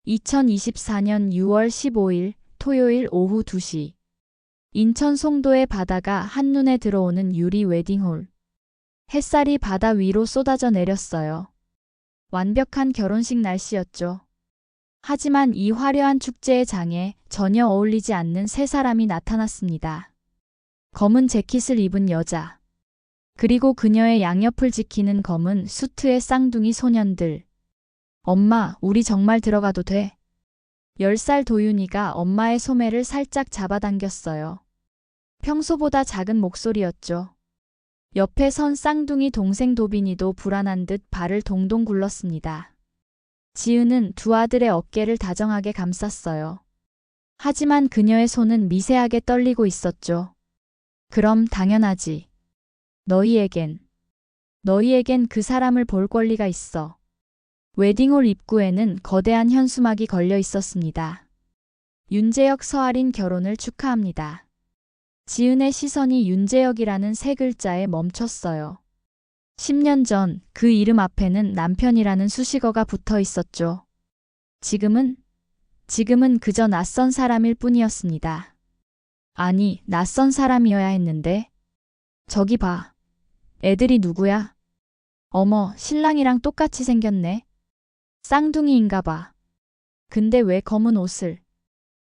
2024년 6월 15일 토요일 오후 2시. 인천 송도의 바다가 한눈에 들어오는 유리 웨딩홀. 햇살이 바다 위로 쏟아져 내렸어요. 완벽한 결혼식 날씨였죠. 하지만 이 화려한 축제의 장에 전혀 어울리지 않는 세 사람이 나타났습니다. 검은 재킷을 입은 여자. 그리고 그녀의 양옆을 지키는 검은 수트의 쌍둥이 소년들. 엄마, 우리 정말 들어가도 돼? 10살 도윤이가 엄마의 소매를 살짝 잡아당겼어요. 평소보다 작은 목소리였죠. 옆에 선 쌍둥이 동생 도빈이도 불안한 듯 발을 동동 굴렀습니다. 지은은 두 아들의 어깨를 다정하게 감쌌어요. 하지만 그녀의 손은 미세하게 떨리고 있었죠. 그럼 당연하지. 너희에겐 그 사람을 볼 권리가 있어. 웨딩홀 입구에는 거대한 현수막이 걸려 있었습니다. 윤재혁 서아린 결혼을 축하합니다. 지은의 시선이 윤재혁이라는 세 글자에 멈췄어요. 10년 전 그 이름 앞에는 남편이라는 수식어가 붙어 있었죠. 지금은 그저 낯선 사람일 뿐이었습니다. 아니, 낯선 사람이어야 했는데. 저기 봐. 애들이 누구야? 어머, 신랑이랑 똑같이 생겼네. 쌍둥이인가 봐. 근데 왜 검은 옷을?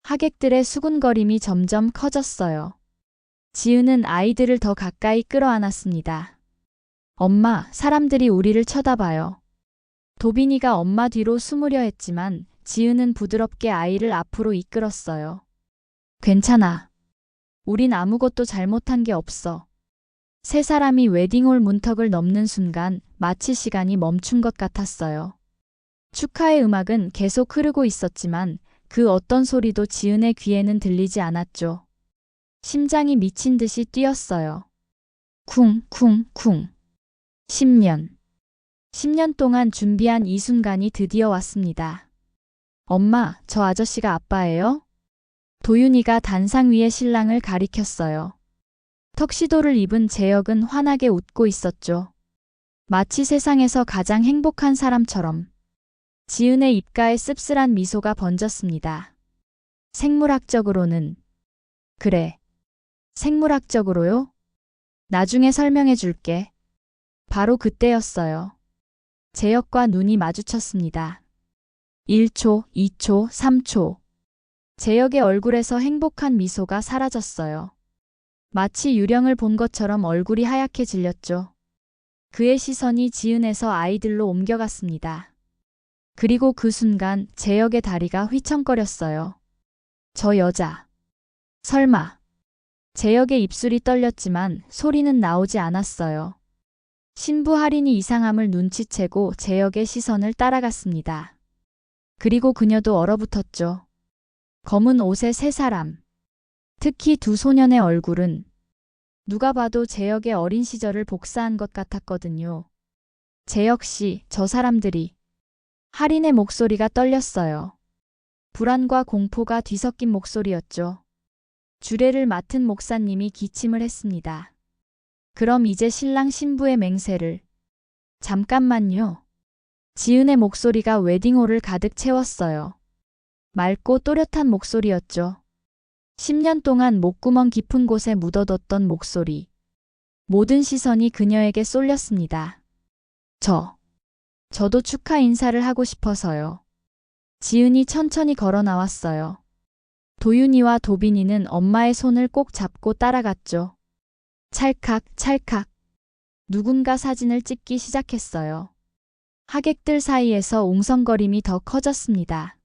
하객들의 수군거림이 점점 커졌어요. 지은은 아이들을 더 가까이 끌어안았습니다. 엄마, 사람들이 우리를 쳐다봐요. 도빈이가 엄마 뒤로 숨으려 했지만 지은은 부드럽게 아이를 앞으로 이끌었어요. 괜찮아. 우린 아무것도 잘못한 게 없어. 세 사람이 웨딩홀 문턱을 넘는 순간 마치 시간이 멈춘 것 같았어요. 축하의 음악은 계속 흐르고 있었지만 그 어떤 소리도 지은의 귀에는 들리지 않았죠. 심장이 미친 듯이 뛰었어요. 쿵쿵쿵. 10년 동안 준비한 이 순간이 드디어 왔습니다. 엄마, 저 아저씨가 아빠예요? 도윤이가 단상 위에 신랑을 가리켰어요. 턱시도를 입은 재혁은 환하게 웃고 있었죠. 마치 세상에서 가장 행복한 사람처럼. 지은의 입가에 씁쓸한 미소가 번졌습니다. 생물학적으로는. 그래. 생물학적으로요? 나중에 설명해 줄게. 바로 그때였어요. 재혁과 눈이 마주쳤습니다. 1초, 2초, 3초. 재혁의 얼굴에서 행복한 미소가 사라졌어요. 마치 유령을 본 것처럼 얼굴이 하얗게 질렸죠. 그의 시선이 지은에서 아이들로 옮겨갔습니다. 그리고 그 순간 재혁의 다리가 휘청거렸어요. 저 여자. 설마. 재혁의 입술이 떨렸지만 소리는 나오지 않았어요. 신부 할인이 이상함을 눈치채고 재혁의 시선을 따라갔습니다. 그리고 그녀도 얼어붙었죠. 검은 옷의 세 사람. 특히 두 소년의 얼굴은 누가 봐도 재혁의 어린 시절을 복사한 것 같았거든요. 재혁 씨, 저 사람들이. 할인의 목소리가 떨렸어요. 불안과 공포가 뒤섞인 목소리였죠. 주례를 맡은 목사님이 기침을 했습니다. 그럼 이제 신랑 신부의 맹세를. 잠깐만요. 지은의 목소리가 웨딩홀을 가득 채웠어요. 맑고 또렷한 목소리였죠. 10년 동안 목구멍 깊은 곳에 묻어뒀던 목소리. 모든 시선이 그녀에게 쏠렸습니다. 저도 축하 인사를 하고 싶어서요. 지은이 천천히 걸어 나왔어요. 도윤이와 도빈이는 엄마의 손을 꼭 잡고 따라갔죠. 찰칵, 찰칵. 누군가 사진을 찍기 시작했어요. 하객들 사이에서 웅성거림이 더 커졌습니다.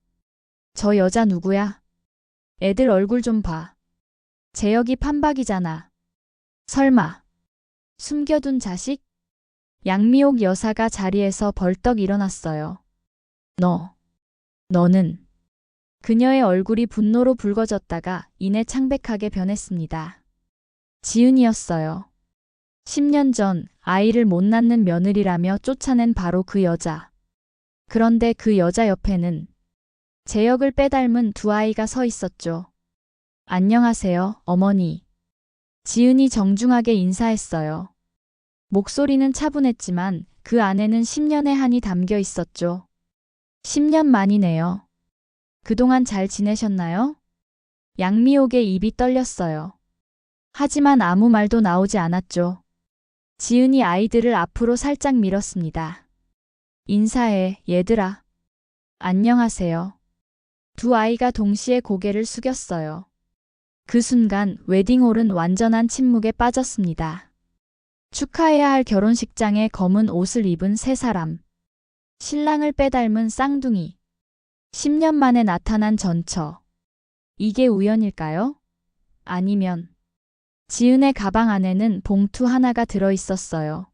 저 여자 누구야? 애들 얼굴 좀 봐. 재혁이 판박이잖아. 설마. 숨겨둔 자식? 양미옥 여사가 자리에서 벌떡 일어났어요. 너는. 그녀의 얼굴이 분노로 붉어졌다가 이내 창백하게 변했습니다. 지은이었어요. 10년 전 아이를 못 낳는 며느리라며 쫓아낸 바로 그 여자. 그런데 그 여자 옆에는 재혁을 빼닮은 두 아이가 서 있었죠. 안녕하세요, 어머니. 지은이 정중하게 인사했어요. 목소리는 차분했지만 그 안에는 10년의 한이 담겨 있었죠. 10년 만이네요. 그동안 잘 지내셨나요? 양미옥의 입이 떨렸어요. 하지만 아무 말도 나오지 않았죠. 지은이 아이들을 앞으로 살짝 밀었습니다. 인사해, 얘들아. 안녕하세요. 두 아이가 동시에 고개를 숙였어요. 그 순간 웨딩홀은 완전한 침묵에 빠졌습니다. 축하해야 할 결혼식장에 검은 옷을 입은 세 사람. 신랑을 빼닮은 쌍둥이. 10년 만에 나타난 전처. 이게 우연일까요? 아니면 지은의 가방 안에는 봉투 하나가 들어 있었어요.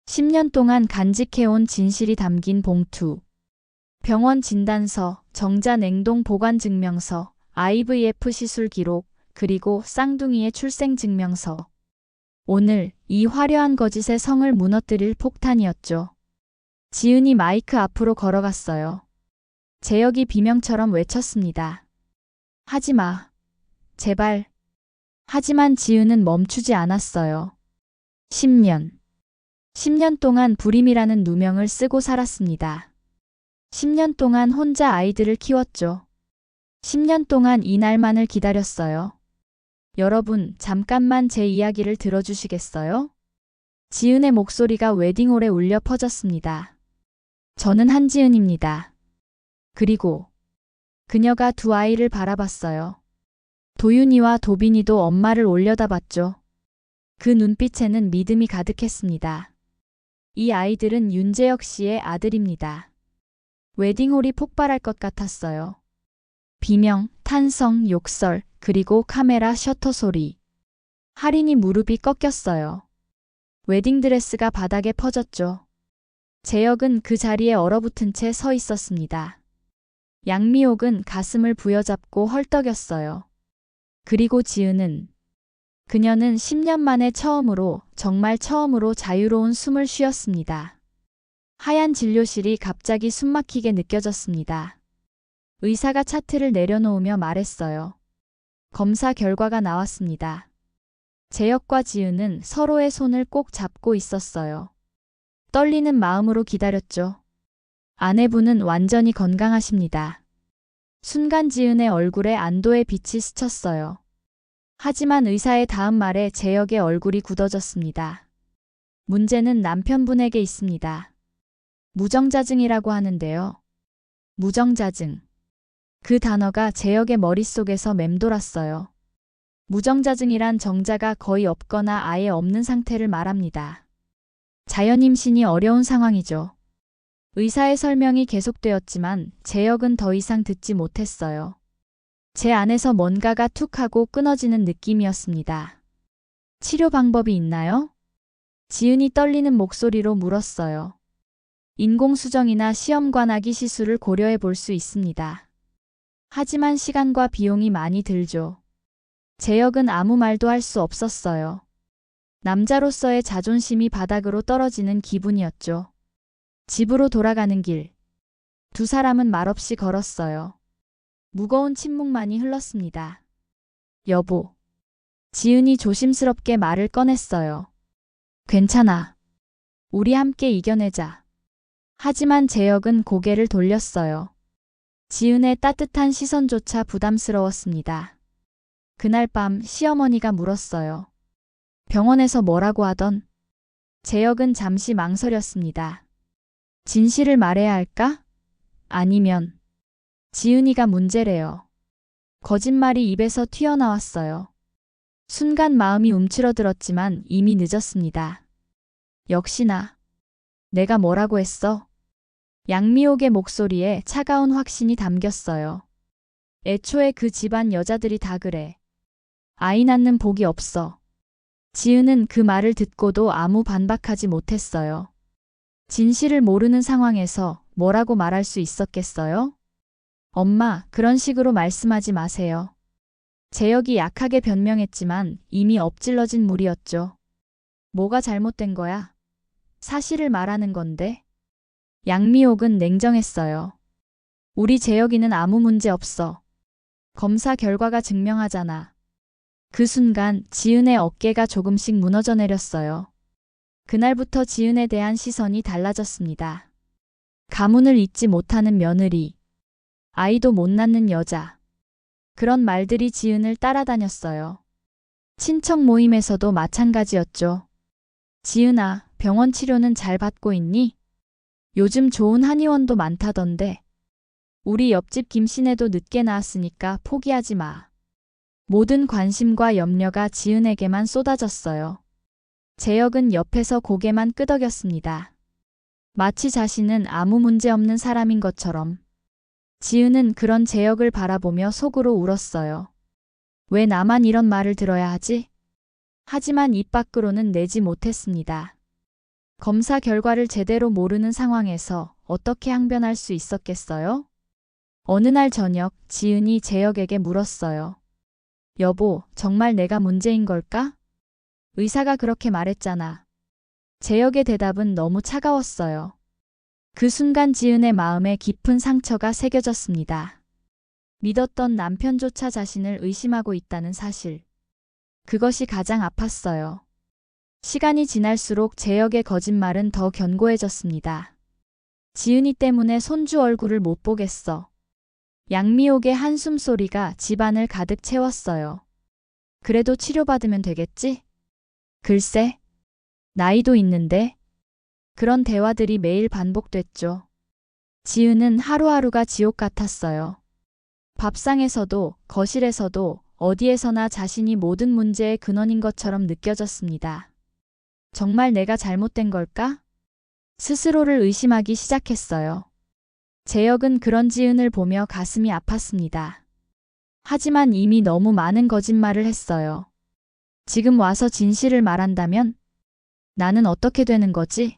10년 동안 간직해온 진실이 담긴 봉투. 병원 진단서, 정자 냉동 보관 증명서, IVF 시술 기록, 그리고 쌍둥이의 출생 증명서. 오늘 이 화려한 거짓의 성을 무너뜨릴 폭탄이었죠. 지은이 마이크 앞으로 걸어갔어요. 재혁이 비명처럼 외쳤습니다. 하지 마. 제발. 하지만 지은은 멈추지 않았어요. 10년. 10년 동안 불임이라는 누명을 쓰고 살았습니다. 10년 동안 혼자 아이들을 키웠죠. 10년 동안 이 날만을 기다렸어요. 여러분, 잠깐만 제 이야기를 들어주시겠어요? 지은의 목소리가 웨딩홀에 울려 퍼졌습니다. 저는 한지은입니다. 그리고 그녀가 두 아이를 바라봤어요. 도윤이와 도빈이도 엄마를 올려다봤죠. 그 눈빛에는 믿음이 가득했습니다. 이 아이들은 윤재혁 씨의 아들입니다. 웨딩홀이 폭발할 것 같았어요. 비명, 탄성, 욕설, 그리고 카메라 셔터 소리. 할인이 무릎이 꺾였어요. 웨딩드레스가 바닥에 퍼졌죠. 재혁은 그 자리에 얼어붙은 채 서 있었습니다. 양미옥은 가슴을 부여잡고 헐떡였어요. 그리고 지은은, 그녀는 10년 만에 처음으로, 정말 처음으로 자유로운 숨을 쉬었습니다. 하얀 진료실이 갑자기 숨막히게 느껴졌습니다. 의사가 차트를 내려놓으며 말했어요. 검사 결과가 나왔습니다. 재혁과 지은은 서로의 손을 꼭 잡고 있었어요. 떨리는 마음으로 기다렸죠. 아내분은 완전히 건강하십니다. 순간 지은의 얼굴에 안도의 빛이 스쳤어요. 하지만 의사의 다음 말에 재혁의 얼굴이 굳어졌습니다. 문제는 남편분에게 있습니다. 무정자증이라고 하는데요. 무정자증. 그 단어가 재혁의 머릿속에서 맴돌았어요. 무정자증이란 정자가 거의 없거나 아예 없는 상태를 말합니다. 자연 임신이 어려운 상황이죠. 의사의 설명이 계속되었지만 재혁은 더 이상 듣지 못했어요. 제 안에서 뭔가가 툭 하고 끊어지는 느낌이었습니다. 치료 방법이 있나요? 지은이 떨리는 목소리로 물었어요. 인공수정이나 시험관아기 시술을 고려해 볼 수 있습니다. 하지만 시간과 비용이 많이 들죠. 재혁은 아무 말도 할 수 없었어요. 남자로서의 자존심이 바닥으로 떨어지는 기분이었죠. 집으로 돌아가는 길. 두 사람은 말없이 걸었어요. 무거운 침묵만이 흘렀습니다. 여보. 지은이 조심스럽게 말을 꺼냈어요. 괜찮아. 우리 함께 이겨내자. 하지만 재혁은 고개를 돌렸어요. 지은의 따뜻한 시선조차 부담스러웠습니다. 그날 밤 시어머니가 물었어요. 병원에서 뭐라고 하던? 재혁은 잠시 망설였습니다. 진실을 말해야 할까? 아니면 지은이가 문제래요. 거짓말이 입에서 튀어나왔어요. 순간 마음이 움츠러들었지만 이미 늦었습니다. 역시나 내가 뭐라고 했어? 양미옥의 목소리에 차가운 확신이 담겼어요. 애초에 그 집안 여자들이 다 그래. 아이 낳는 복이 없어. 지은은 그 말을 듣고도 아무 반박하지 못했어요. 진실을 모르는 상황에서 뭐라고 말할 수 있었겠어요? 엄마, 그런 식으로 말씀하지 마세요. 재혁이 약하게 변명했지만 이미 엎질러진 물이었죠. 뭐가 잘못된 거야? 사실을 말하는 건데. 양미옥은 냉정했어요. 우리 재혁이는 아무 문제 없어. 검사 결과가 증명하잖아. 그 순간 지은의 어깨가 조금씩 무너져 내렸어요. 그날부터 지은에 대한 시선이 달라졌습니다. 가문을 잊지 못하는 며느리. 아이도 못 낳는 여자. 그런 말들이 지은을 따라다녔어요. 친척 모임에서도 마찬가지였죠. 지은아, 병원 치료는 잘 받고 있니? 요즘 좋은 한의원도 많다던데. 우리 옆집 김씨네도 늦게 낳았으니까 포기하지 마. 모든 관심과 염려가 지은에게만 쏟아졌어요. 재혁은 옆에서 고개만 끄덕였습니다. 마치 자신은 아무 문제 없는 사람인 것처럼. 지은은 그런 재혁을 바라보며 속으로 울었어요. 왜 나만 이런 말을 들어야 하지? 하지만 입 밖으로는 내지 못했습니다. 검사 결과를 제대로 모르는 상황에서 어떻게 항변할 수 있었겠어요? 어느 날 저녁 지은이 재혁에게 물었어요. 여보, 정말 내가 문제인 걸까? 의사가 그렇게 말했잖아. 재혁의 대답은 너무 차가웠어요. 그 순간 지은의 마음에 깊은 상처가 새겨졌습니다. 믿었던 남편조차 자신을 의심하고 있다는 사실. 그것이 가장 아팠어요. 시간이 지날수록 재혁의 거짓말은 더 견고해졌습니다. 지은이 때문에 손주 얼굴을 못 보겠어. 양미옥의 한숨 소리가 집안을 가득 채웠어요. 그래도 치료받으면 되겠지? 글쎄, 나이도 있는데. 그런 대화들이 매일 반복됐죠. 지은은 하루하루가 지옥 같았어요. 밥상에서도, 거실에서도, 어디에서나 자신이 모든 문제의 근원인 것처럼 느껴졌습니다. 정말 내가 잘못된 걸까? 스스로를 의심하기 시작했어요. 재혁은 그런 지은을 보며 가슴이 아팠습니다. 하지만 이미 너무 많은 거짓말을 했어요. 지금 와서 진실을 말한다면 나는 어떻게 되는 거지?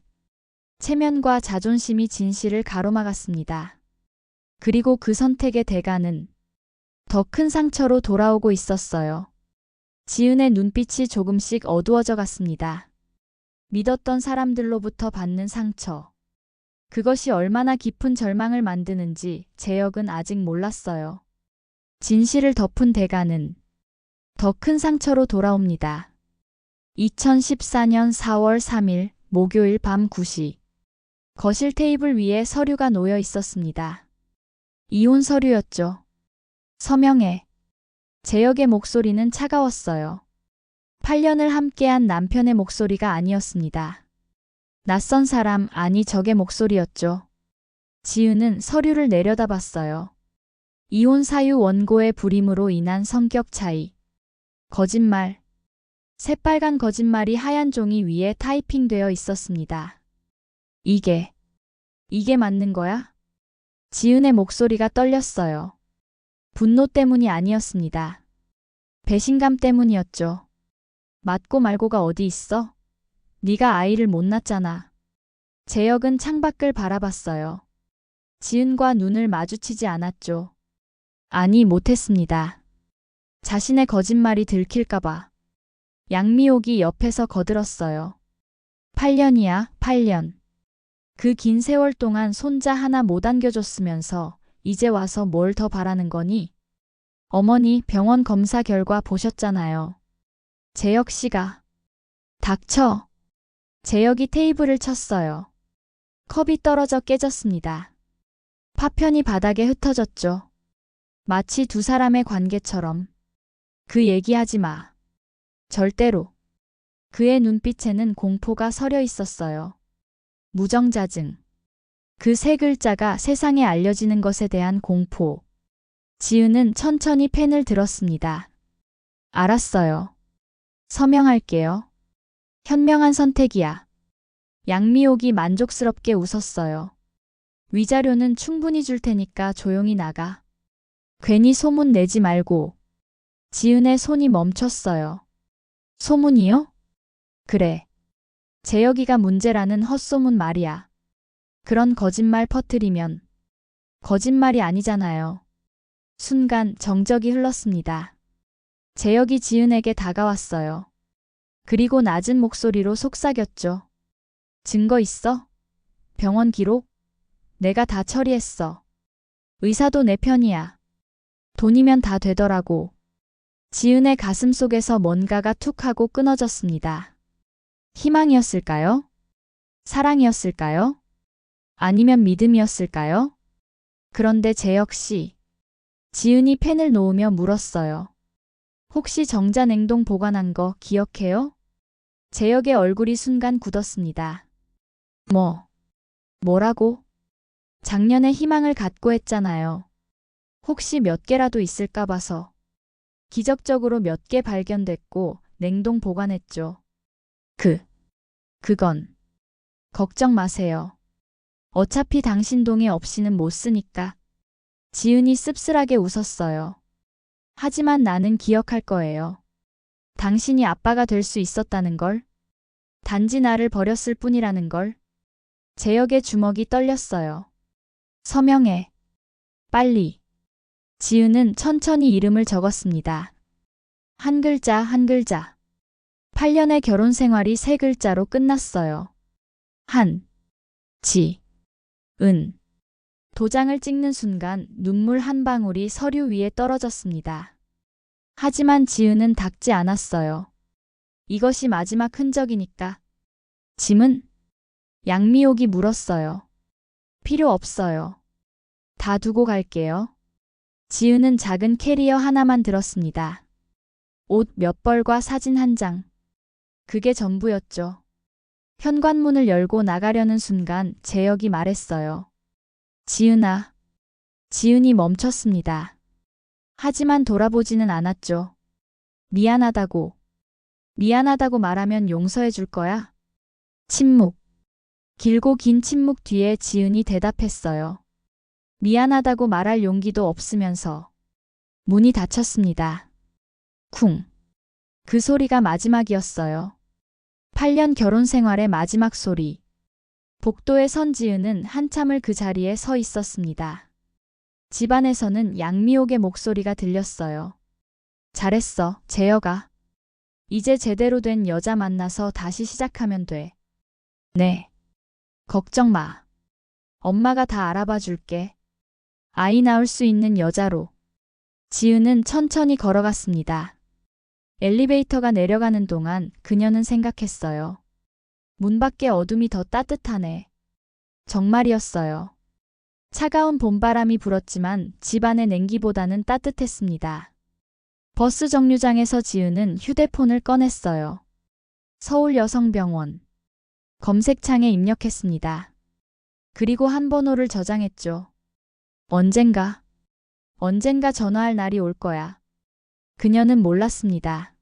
체면과 자존심이 진실을 가로막았습니다. 그리고 그 선택의 대가는 더 큰 상처로 돌아오고 있었어요. 지은의 눈빛이 조금씩 어두워져 갔습니다. 믿었던 사람들로부터 받는 상처. 그것이 얼마나 깊은 절망을 만드는지 재혁은 아직 몰랐어요. 진실을 덮은 대가는 더 큰 상처로 돌아옵니다. 2014년 4월 3일 목요일 밤 9시. 거실 테이블 위에 서류가 놓여 있었습니다. 이혼 서류였죠. 서명해. 재혁의 목소리는 차가웠어요. 8년을 함께한 남편의 목소리가 아니었습니다. 낯선 사람, 아니 적의 목소리였죠. 지은은 서류를 내려다봤어요. 이혼 사유 원고의 불임으로 인한 성격 차이. 거짓말. 새빨간 거짓말이 하얀 종이 위에 타이핑되어 있었습니다. 이게 맞는 거야? 지은의 목소리가 떨렸어요. 분노 때문이 아니었습니다. 배신감 때문이었죠. 맞고 말고가 어디 있어? 네가 아이를 못 낳았잖아. 재혁은 창밖을 바라봤어요. 지은과 눈을 마주치지 않았죠. 아니, 못했습니다. 자신의 거짓말이 들킬까봐. 양미옥이 옆에서 거들었어요. 8년이야, 8년. 그 긴 세월 동안 손자 하나 못 안겨줬으면서 이제 와서 뭘 더 바라는 거니? 어머니, 병원 검사 결과 보셨잖아요. 재혁 씨가. 닥쳐. 재혁이 테이블을 쳤어요. 컵이 떨어져 깨졌습니다. 파편이 바닥에 흩어졌죠. 마치 두 사람의 관계처럼. 그 얘기하지 마. 절대로. 그의 눈빛에는 공포가 서려 있었어요. 무정자증. 그 세 글자가 세상에 알려지는 것에 대한 공포. 지은은 천천히 펜을 들었습니다. 알았어요. 서명할게요. 현명한 선택이야. 양미옥이 만족스럽게 웃었어요. 위자료는 충분히 줄 테니까 조용히 나가. 괜히 소문 내지 말고. 지은의 손이 멈췄어요. 소문이요? 그래. 재혁이가 문제라는 헛소문 말이야. 그런 거짓말 퍼뜨리면 거짓말이 아니잖아요. 순간 정적이 흘렀습니다. 재혁이 지은에게 다가왔어요. 그리고 낮은 목소리로 속삭였죠. 증거 있어? 병원 기록? 내가 다 처리했어. 의사도 내 편이야. 돈이면 다 되더라고. 지은의 가슴 속에서 뭔가가 툭 하고 끊어졌습니다. 희망이었을까요? 사랑이었을까요? 아니면 믿음이었을까요? 그런데 재혁 씨. 지은이 펜을 놓으며 물었어요. 혹시 정자냉동 보관한 거 기억해요? 재혁의 얼굴이 순간 굳었습니다. 뭐라고? 작년에 희망을 갖고 했잖아요. 혹시 몇 개라도 있을까 봐서. 기적적으로 몇 개 발견됐고 냉동 보관했죠. 그건 걱정 마세요. 어차피 당신 동의 없이는 못 쓰니까. 지은이 씁쓸하게 웃었어요. 하지만 나는 기억할 거예요. 당신이 아빠가 될 수 있었다는 걸. 단지 나를 버렸을 뿐이라는 걸. 재혁의 주먹이 떨렸어요. 서명해. 빨리. 지은은 천천히 이름을 적었습니다. 한 글자 한 글자. 8년의 결혼 생활이 세 글자로 끝났어요. 은. 도장을 찍는 순간 눈물 한 방울이 서류 위에 떨어졌습니다. 하지만 지은은 닦지 않았어요. 이것이 마지막 흔적이니까. 짐은? 양미옥이 물었어요. 필요 없어요. 다 두고 갈게요. 지은은 작은 캐리어 하나만 들었습니다. 옷 몇 벌과 사진 한 장. 그게 전부였죠. 현관문을 열고 나가려는 순간 재혁이 말했어요. 지은아. 지은이 멈췄습니다. 하지만 돌아보지는 않았죠. 미안하다고 말하면 용서해 줄 거야? 침묵. 길고 긴 침묵 뒤에 지은이 대답했어요. 미안하다고 말할 용기도 없으면서. 문이 닫혔습니다. 쿵. 그 소리가 마지막이었어요. 8년 결혼 생활의 마지막 소리. 복도에 선 지은은 한참을 그 자리에 서 있었습니다. 집안에서는 양미옥의 목소리가 들렸어요. 잘했어, 재혁아. 이제 제대로 된 여자 만나서 다시 시작하면 돼. 네. 걱정 마. 엄마가 다 알아봐 줄게. 아이 낳을 수 있는 여자로. 지은은 천천히 걸어갔습니다. 엘리베이터가 내려가는 동안 그녀는 생각했어요. 문 밖의 어둠이 더 따뜻하네. 정말이었어요. 차가운 봄바람이 불었지만 집 안의 냉기보다는 따뜻했습니다. 버스 정류장에서 지은은 휴대폰을 꺼냈어요. 서울여성병원. 검색창에 입력했습니다. 그리고 한 번호를 저장했죠. 언젠가 전화할 날이 올 거야. 그녀는 몰랐습니다.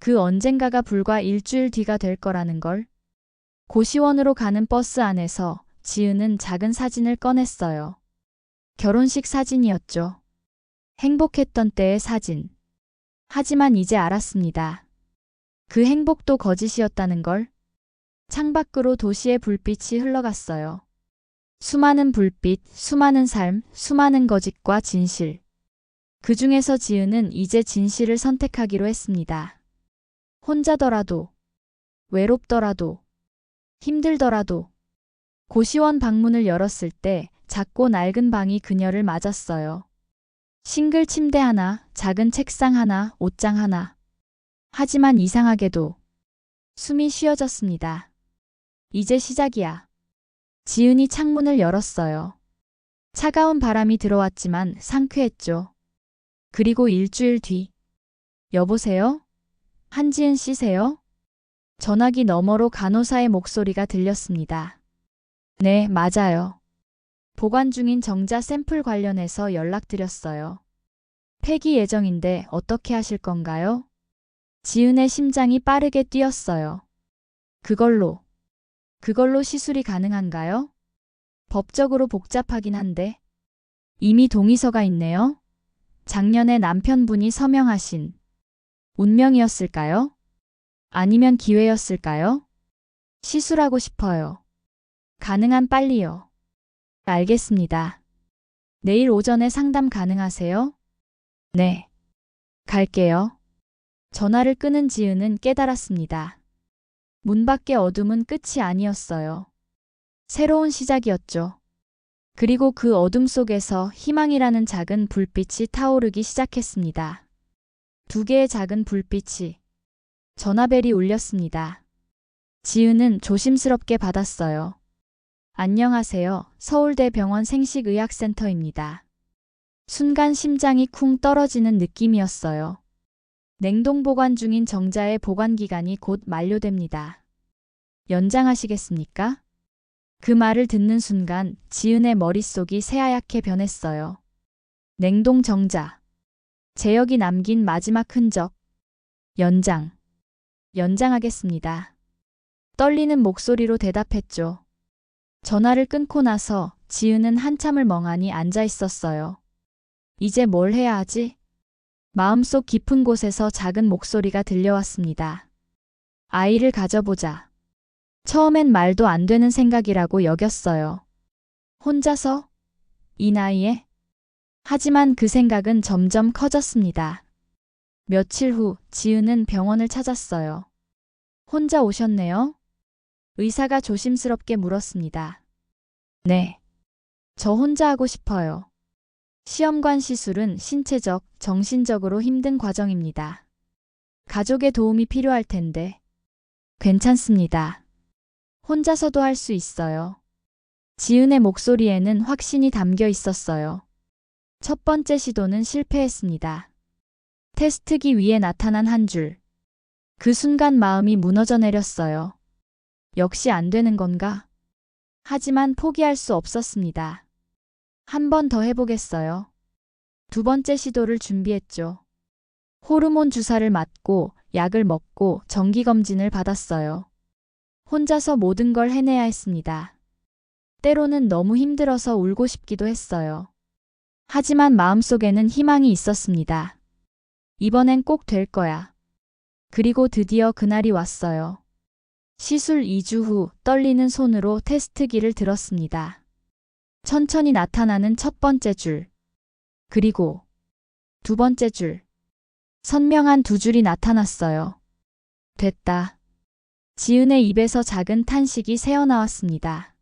그 언젠가가 불과 일주일 뒤가 될 거라는 걸. 고시원으로 가는 버스 안에서 지은은 작은 사진을 꺼냈어요. 결혼식 사진이었죠. 행복했던 때의 사진. 하지만 이제 알았습니다. 그 행복도 거짓이었다는 걸. 창밖으로 도시의 불빛이 흘러갔어요. 수많은 불빛, 수많은 삶, 수많은 거짓과 진실. 그 중에서 지은은 이제 진실을 선택하기로 했습니다. 혼자더라도, 외롭더라도, 힘들더라도. 고시원 방문을 열었을 때 작고 낡은 방이 그녀를 맞았어요. 싱글 침대 하나, 작은 책상 하나, 옷장 하나. 하지만 이상하게도 숨이 쉬어졌습니다. 이제 시작이야. 지은이 창문을 열었어요. 차가운 바람이 들어왔지만 상쾌했죠. 그리고 일주일 뒤. 여보세요? 한지은 씨세요? 전화기 너머로 간호사의 목소리가 들렸습니다. 네, 맞아요. 보관 중인 정자 샘플 관련해서 연락드렸어요. 폐기 예정인데 어떻게 하실 건가요? 지은의 심장이 빠르게 뛰었어요. 그걸로 시술이 가능한가요? 법적으로 복잡하긴 한데. 이미 동의서가 있네요. 작년에 남편분이 서명하신. 운명이었을까요? 아니면 기회였을까요? 시술하고 싶어요. 가능한 빨리요. 알겠습니다. 내일 오전에 상담 가능하세요? 네. 갈게요. 전화를 끄는 지은은 깨달았습니다. 문 밖의 어둠은 끝이 아니었어요. 새로운 시작이었죠. 그리고 그 어둠 속에서 희망이라는 작은 불빛이 타오르기 시작했습니다. 두 개의 작은 불빛이. 전화벨이 울렸습니다. 지은은 조심스럽게 받았어요. 안녕하세요. 서울대병원 생식의학센터입니다. 순간 심장이 쿵 떨어지는 느낌이었어요. 냉동 보관 중인 정자의 보관 기간이 곧 만료됩니다. 연장하시겠습니까? 그 말을 듣는 순간 지은의 머릿속이 새하얗게 변했어요. 냉동 정자. 제역이 남긴 마지막 흔적. 연장. 연장하겠습니다. 떨리는 목소리로 대답했죠. 전화를 끊고 나서 지은은 한참을 멍하니 앉아 있었어요. 이제 뭘 해야 하지? 마음속 깊은 곳에서 작은 목소리가 들려왔습니다. 아이를 가져보자. 처음엔 말도 안 되는 생각이라고 여겼어요. 혼자서? 이 나이에? 하지만 그 생각은 점점 커졌습니다. 며칠 후 지은은 병원을 찾았어요. 혼자 오셨네요? 의사가 조심스럽게 물었습니다. 네. 저 혼자 하고 싶어요. 시험관 시술은 신체적, 정신적으로 힘든 과정입니다. 가족의 도움이 필요할 텐데. 괜찮습니다. 혼자서도 할 수 있어요. 지은의 목소리에는 확신이 담겨 있었어요. 첫 번째 시도는 실패했습니다. 테스트기 위에 나타난 한 줄. 그 순간 마음이 무너져 내렸어요. 역시 안 되는 건가? 하지만 포기할 수 없었습니다. 한 번 더 해보겠어요. 두 번째 시도를 준비했죠. 호르몬 주사를 맞고 약을 먹고 정기검진을 받았어요. 혼자서 모든 걸 해내야 했습니다. 때로는 너무 힘들어서 울고 싶기도 했어요. 하지만 마음속에는 희망이 있었습니다. 이번엔 꼭 될 거야. 그리고 드디어 그날이 왔어요. 시술 2주 후 떨리는 손으로 테스트기를 들었습니다. 천천히 나타나는 첫 번째 줄. 그리고 두 번째 줄. 선명한 두 줄이 나타났어요. 됐다. 지은의 입에서 작은 탄식이 새어나왔습니다.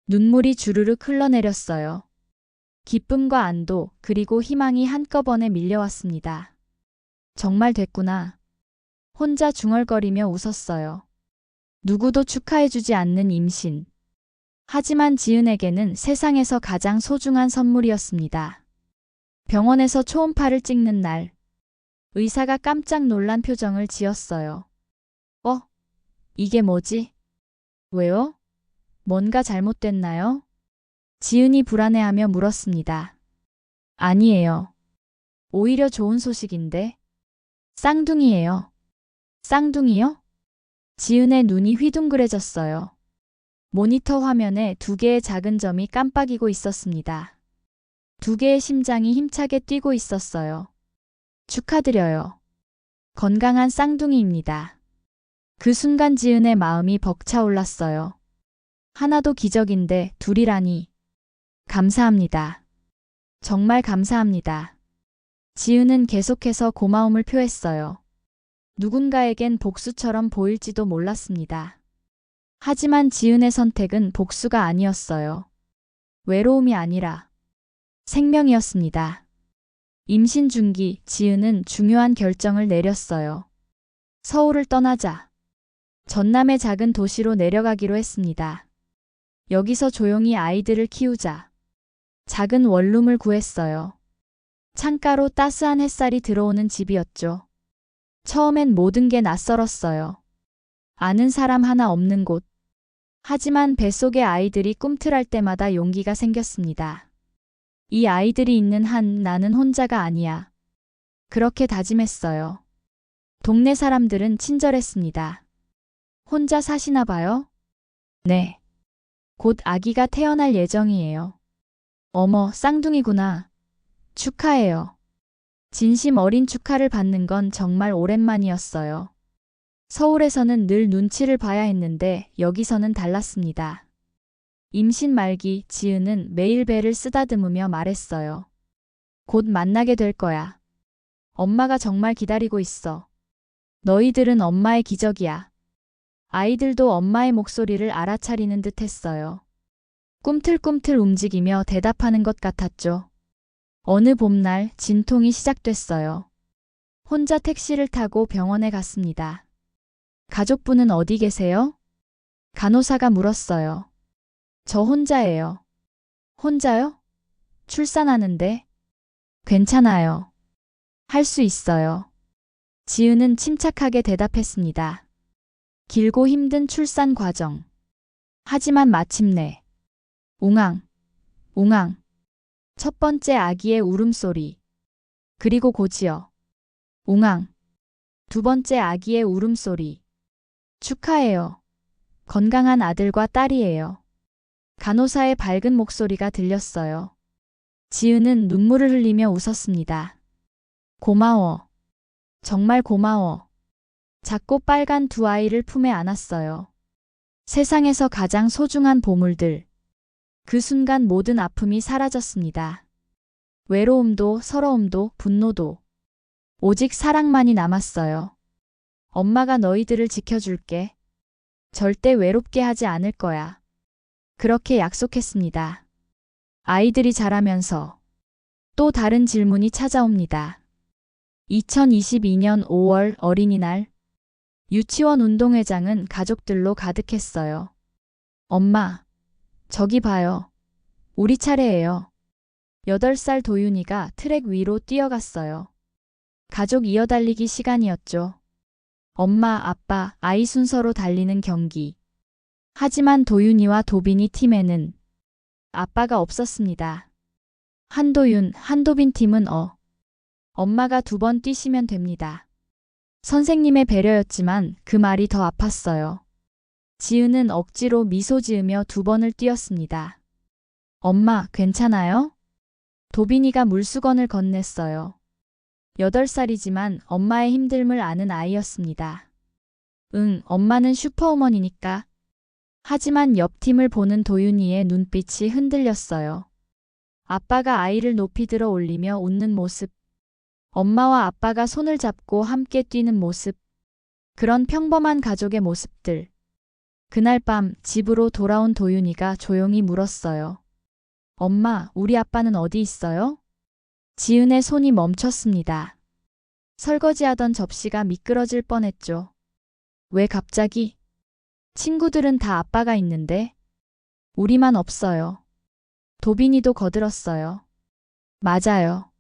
눈물이 주르륵 흘러내렸어요. 기쁨과 안도 그리고 희망이 한꺼번에 밀려왔습니다. 정말 됐구나. 혼자 중얼거리며 웃었어요. 누구도 축하해주지 않는 임신. 하지만 지은에게는 세상에서 가장 소중한 선물이었습니다. 병원에서 초음파를 찍는 날. 의사가 깜짝 놀란 표정을 지었어요. 이게 뭐지? 왜요? 뭔가 잘못됐나요? 지은이 불안해하며 물었습니다. 아니에요. 오히려 좋은 소식인데. 쌍둥이에요. 쌍둥이요? 지은의 눈이 휘둥그레졌어요. 모니터 화면에 두 개의 작은 점이 깜빡이고 있었습니다. 두 개의 심장이 힘차게 뛰고 있었어요. 축하드려요. 건강한 쌍둥이입니다. 그 순간 지은의 마음이 벅차올랐어요. 하나도 기적인데 둘이라니. 감사합니다. 정말 감사합니다. 지은은 계속해서 고마움을 표했어요. 누군가에겐 복수처럼 보일지도 몰랐습니다. 하지만 지은의 선택은 복수가 아니었어요. 외로움이 아니라 생명이었습니다. 임신 중기 지은은 중요한 결정을 내렸어요. 서울을 떠나자. 전남의 작은 도시로 내려가기로 했습니다. 여기서 조용히 아이들을 키우자. 작은 원룸을 구했어요. 창가로 따스한 햇살이 들어오는 집이었죠. 처음엔 모든 게 낯설었어요. 아는 사람 하나 없는 곳. 하지만 뱃속의 아이들이 꿈틀할 때마다 용기가 생겼습니다. 이 아이들이 있는 한 나는 혼자가 아니야. 그렇게 다짐했어요. 동네 사람들은 친절했습니다. 혼자 사시나 봐요? 네. 곧 아기가 태어날 예정이에요. 어머, 쌍둥이구나. 축하해요. 진심 어린 축하를 받는 건 정말 오랜만이었어요. 서울에서는 늘 눈치를 봐야 했는데 여기서는 달랐습니다. 임신 말기 지은은 매일 배를 쓰다듬으며 말했어요. 곧 만나게 될 거야. 엄마가 정말 기다리고 있어. 너희들은 엄마의 기적이야. 아이들도 엄마의 목소리를 알아차리는 듯 했어요. 꿈틀꿈틀 움직이며 대답하는 것 같았죠. 어느 봄날 진통이 시작됐어요. 혼자 택시를 타고 병원에 갔습니다. 가족분은 어디 계세요? 간호사가 물었어요. 저 혼자예요. 혼자요? 출산하는데? 괜찮아요. 할 수 있어요. 지은은 침착하게 대답했습니다. 길고 힘든 출산 과정. 하지만 마침내 웅앙, 웅앙. 첫 번째 아기의 울음소리. 그리고 곧이어 웅앙. 두 번째 아기의 울음소리. 축하해요. 건강한 아들과 딸이에요. 간호사의 밝은 목소리가 들렸어요. 지은은 눈물을 흘리며 웃었습니다. 고마워. 정말 고마워. 작고 빨간 두 아이를 품에 안았어요. 세상에서 가장 소중한 보물들. 그 순간 모든 아픔이 사라졌습니다. 외로움도 서러움도 분노도. 오직 사랑만이 남았어요. 엄마가 너희들을 지켜줄게. 절대 외롭게 하지 않을 거야. 그렇게 약속했습니다. 아이들이 자라면서 또 다른 질문이 찾아옵니다. 2022년 5월 어린이날. 유치원 운동회장은 가족들로 가득했어요. 엄마, 저기 봐요. 우리 차례예요. 8살 도윤이가 트랙 위로 뛰어갔어요. 가족 이어달리기 시간이었죠. 엄마, 아빠, 아이 순서로 달리는 경기. 하지만 도윤이와 도빈이 팀에는 아빠가 없었습니다. 한도윤, 한도빈 팀은 엄마가 2번 뛰시면 됩니다. 선생님의 배려였지만 그 말이 더 아팠어요. 지은은 억지로 미소 지으며 2번을 뛰었습니다. 엄마, 괜찮아요? 도빈이가 물수건을 건넸어요. 8살이지만 엄마의 힘듦을 아는 아이였습니다. 응, 엄마는 슈퍼우먼이니까. 하지만 옆 팀을 보는 도윤이의 눈빛이 흔들렸어요. 아빠가 아이를 높이 들어 올리며 웃는 모습. 엄마와 아빠가 손을 잡고 함께 뛰는 모습. 그런 평범한 가족의 모습들. 그날 밤 집으로 돌아온 도윤이가 조용히 물었어요. 엄마, 우리 아빠는 어디 있어요? 지은의 손이 멈췄습니다. 설거지하던 접시가 미끄러질 뻔했죠. 왜 갑자기? 친구들은 다 아빠가 있는데 우리만 없어요. 도빈이도 거들었어요. 맞아요.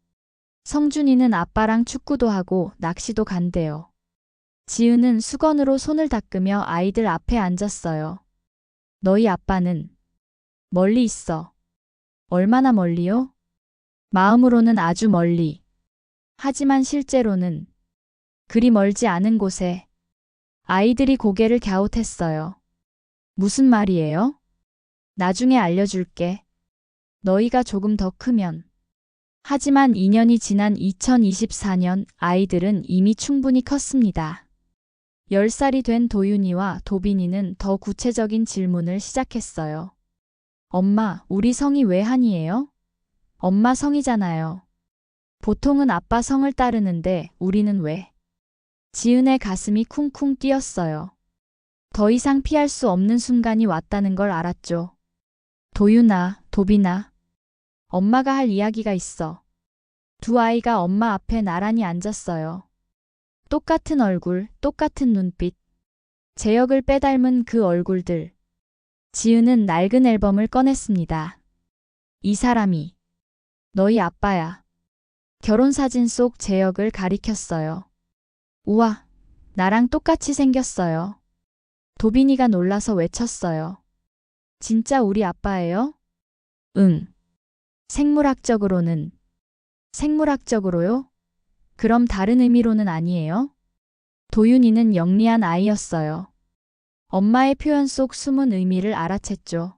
성준이는 아빠랑 축구도 하고 낚시도 간대요. 지은은 수건으로 손을 닦으며 아이들 앞에 앉았어요. 너희 아빠는 멀리 있어. 얼마나 멀리요? 마음으로는 아주 멀리. 하지만 실제로는 그리 멀지 않은 곳에. 아이들이 고개를 갸웃했어요. 무슨 말이에요? 나중에 알려줄게. 너희가 조금 더 크면. 하지만 2년이 지난 2024년 아이들은 이미 충분히 컸습니다. 10살이 된 도윤이와 도빈이는 더 구체적인 질문을 시작했어요. 엄마, 우리 성이 왜 한이에요? 엄마 성이잖아요. 보통은 아빠 성을 따르는데 우리는 왜? 지은의 가슴이 쿵쿵 뛰었어요. 더 이상 피할 수 없는 순간이 왔다는 걸 알았죠. 도윤아, 도빈아. 엄마가 할 이야기가 있어. 두 아이가 엄마 앞에 나란히 앉았어요. 똑같은 얼굴, 똑같은 눈빛. 제역을 빼닮은 그 얼굴들. 지은은 낡은 앨범을 꺼냈습니다. 이 사람이 너희 아빠야. 결혼사진 속 제역을 가리켰어요. 우와, 나랑 똑같이 생겼어요. 도빈이가 놀라서 외쳤어요. 진짜 우리 아빠예요? 응. 생물학적으로는. 생물학적으로요? 그럼 다른 의미로는 아니에요? 도윤이는 영리한 아이였어요. 엄마의 표현 속 숨은 의미를 알아챘죠.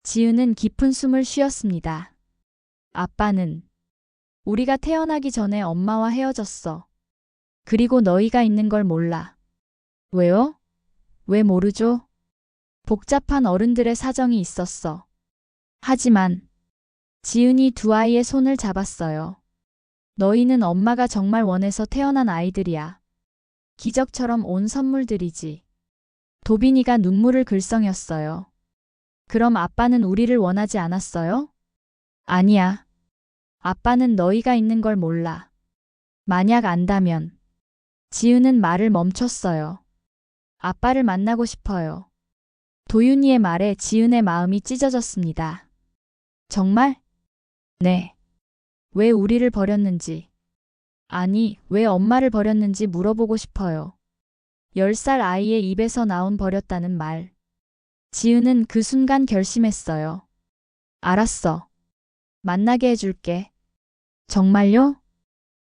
지은은 깊은 숨을 쉬었습니다. 아빠는 우리가 태어나기 전에 엄마와 헤어졌어. 그리고 너희가 있는 걸 몰라. 왜요? 왜 모르죠? 복잡한 어른들의 사정이 있었어. 하지만 지은이 두 아이의 손을 잡았어요. 너희는 엄마가 정말 원해서 태어난 아이들이야. 기적처럼 온 선물들이지. 도빈이가 눈물을 글썽였어요. 그럼 아빠는 우리를 원하지 않았어요? 아니야. 아빠는 너희가 있는 걸 몰라. 만약 안다면. 지은은 말을 멈췄어요. 아빠를 만나고 싶어요. 도윤이의 말에 지은의 마음이 찢어졌습니다. 정말? 네. 왜 우리를 버렸는지, 아니, 왜 엄마를 버렸는지 물어보고 싶어요. 10살 아이의 입에서 나온 버렸다는 말. 지은은 그 순간 결심했어요. 알았어. 만나게 해줄게. 정말요?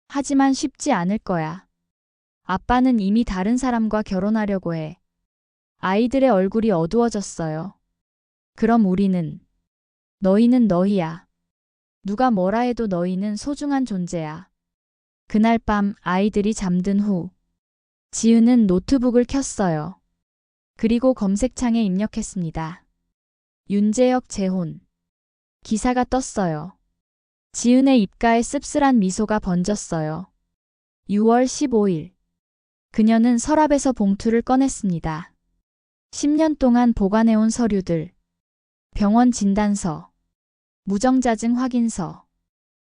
하지만 쉽지 않을 거야. 아빠는 이미 다른 사람과 결혼하려고 해. 아이들의 얼굴이 어두워졌어요. 그럼 우리는, 너희는 너희야. 누가 뭐라 해도 너희는 소중한 존재야. 그날 밤 아이들이 잠든 후, 지은은 노트북을 켰어요. 그리고 검색창에 입력했습니다. 윤재혁 재혼. 기사가 떴어요. 지은의 입가에 씁쓸한 미소가 번졌어요. 6월 15일. 그녀는 서랍에서 봉투를 꺼냈습니다. 10년 동안 보관해온 서류들, 병원 진단서, 무정자증 확인서,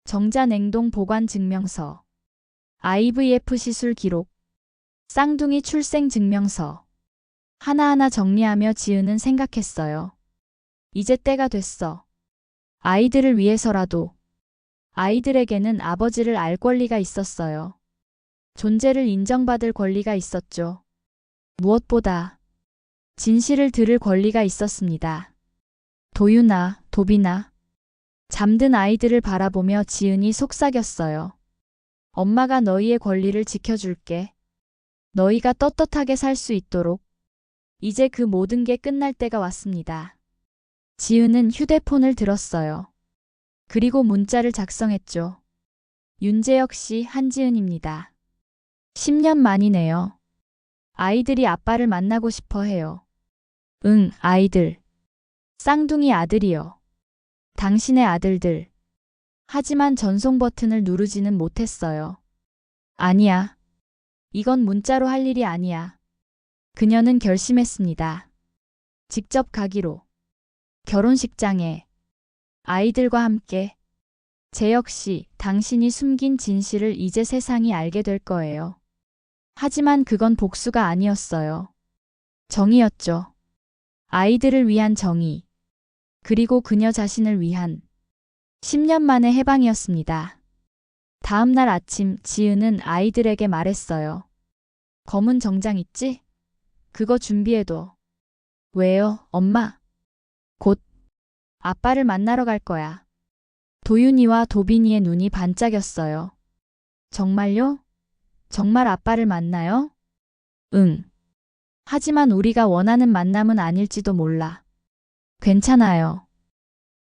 정자냉동 보관 증명서, IVF 시술 기록, 쌍둥이 출생 증명서. 하나하나 정리하며 지은은 생각했어요. 이제 때가 됐어. 아이들을 위해서라도. 아이들에게는 아버지를 알 권리가 있었어요. 존재를 인정받을 권리가 있었죠. 무엇보다 진실을 들을 권리가 있었습니다. 도윤아, 도빈아. 잠든 아이들을 바라보며 지은이 속삭였어요. 엄마가 너희의 권리를 지켜줄게. 너희가 떳떳하게 살 수 있도록. 이제 그 모든 게 끝날 때가 왔습니다. 지은은 휴대폰을 들었어요. 그리고 문자를 작성했죠. 윤재혁 씨, 한지은입니다. 10년 만이네요. 아이들이 아빠를 만나고 싶어 해요. 응, 아이들. 쌍둥이 아들이요. 당신의 아들들. 하지만 전송 버튼을 누르지는 못했어요. 아니야. 이건 문자로 할 일이 아니야. 그녀는 결심했습니다. 직접 가기로. 결혼식장에. 아이들과 함께. 재혁 씨, 당신이 숨긴 진실을 이제 세상이 알게 될 거예요. 하지만 그건 복수가 아니었어요. 정의였죠. 아이들을 위한 정의. 그리고 그녀 자신을 위한 10년 만의 해방이었습니다. 다음 날 아침 지은은 아이들에게 말했어요. 검은 정장 있지? 그거 준비해둬. 왜요, 엄마? 곧 아빠를 만나러 갈 거야. 도윤이와 도빈이의 눈이 반짝였어요. 정말요? 정말 아빠를 만나요? 응. 하지만 우리가 원하는 만남은 아닐지도 몰라. 괜찮아요.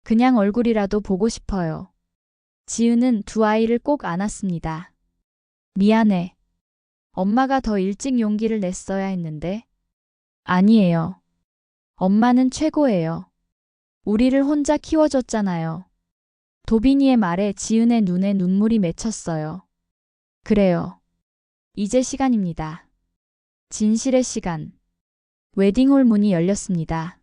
그냥 얼굴이라도 보고 싶어요. 지은은 두 아이를 꼭 안았습니다. 미안해. 엄마가 더 일찍 용기를 냈어야 했는데. 아니에요. 엄마는 최고예요. 우리를 혼자 키워줬잖아요. 도빈이의 말에 지은의 눈에 눈물이 맺혔어요. 그래요. 이제 시간입니다. 진실의 시간. 웨딩홀 문이 열렸습니다.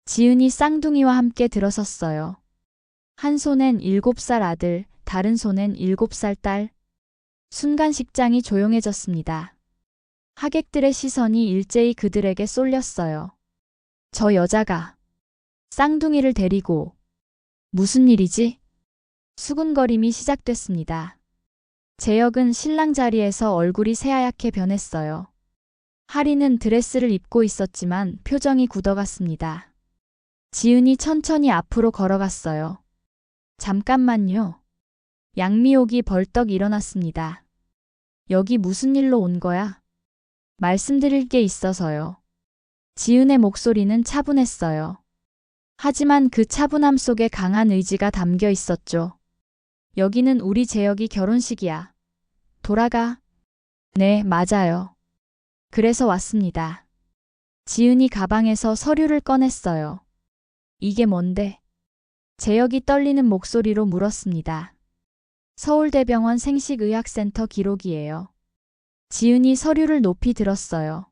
지은이 쌍둥이와 함께 들어섰어요. 한 손엔 7살 아들, 다른 손엔 7살 딸. 순간 식장이 조용해졌습니다. 하객들의 시선이 일제히 그들에게 쏠렸어요. 저 여자가 쌍둥이를 데리고 무슨 일이지? 수군거림이 시작됐습니다. 재혁은 신랑 자리에서 얼굴이 새하얗게 변했어요. 하리는 드레스를 입고 있었지만 표정이 굳어갔습니다. 지은이 천천히 앞으로 걸어갔어요. 잠깐만요. 양미옥이 벌떡 일어났습니다. 여기 무슨 일로 온 거야? 말씀드릴 게 있어서요. 지은의 목소리는 차분했어요. 하지만 그 차분함 속에 강한 의지가 담겨 있었죠. 여기는 우리 재혁이 결혼식이야. 돌아가. 네, 맞아요. 그래서 왔습니다. 지은이 가방에서 서류를 꺼냈어요. 이게 뭔데? 재혁이 떨리는 목소리로 물었습니다. 서울대병원 생식의학센터 기록이에요. 지은이 서류를 높이 들었어요.